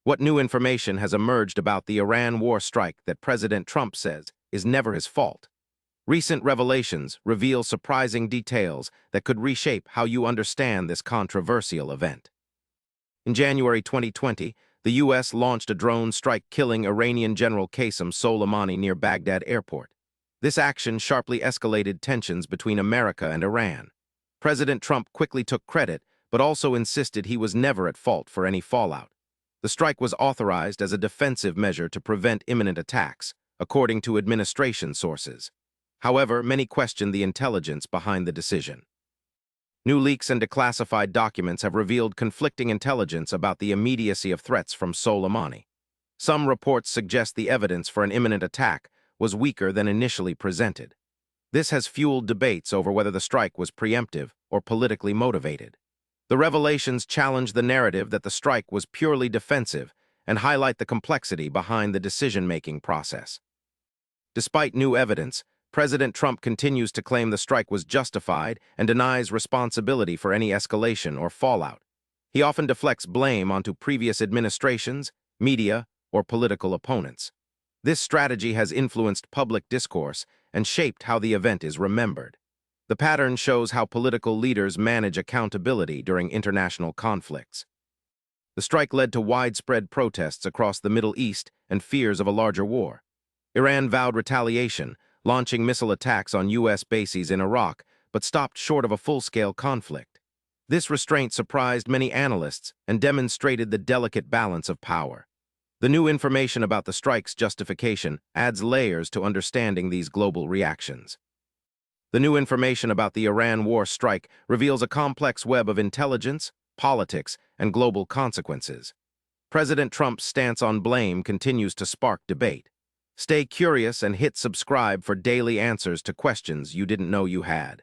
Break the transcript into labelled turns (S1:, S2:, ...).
S1: What new information has emerged about the Iran war strike that President Trump says is never his fault? Recent revelations reveal surprising details that could reshape how you understand this controversial event. In January 2020, the U.S. launched a drone strike killing Iranian General Qasem Soleimani near Baghdad airport. This action sharply escalated tensions between America and Iran. President Trump quickly took credit, but also insisted he was never at fault for any fallout. The strike was authorized as a defensive measure to prevent imminent attacks, according to administration sources. However, many questioned the intelligence behind the decision. New leaks and declassified documents have revealed conflicting intelligence about the immediacy of threats from Soleimani. Some reports suggest the evidence for an imminent attack was weaker than initially presented. This has fueled debates over whether the strike was preemptive or politically motivated. The revelations challenge the narrative that the strike was purely defensive and highlight the complexity behind the decision-making process. Despite new evidence, President Trump continues to claim the strike was justified and denies responsibility for any escalation or fallout. He often deflects blame onto previous administrations, media, or political opponents. This strategy has influenced public discourse and shaped how the event is remembered. The pattern shows how political leaders manage accountability during international conflicts. The strike led to widespread protests across the Middle East and fears of a larger war. Iran vowed retaliation, launching missile attacks on U.S. bases in Iraq, but stopped short of a full-scale conflict. This restraint surprised many analysts and demonstrated the delicate balance of power. The new information about the strike's justification adds layers to understanding these global reactions. The new information about the Iran war strike reveals a complex web of intelligence, politics, and global consequences. President Trump's stance on blame continues to spark debate. Stay curious and hit subscribe for daily answers to questions you didn't know you had.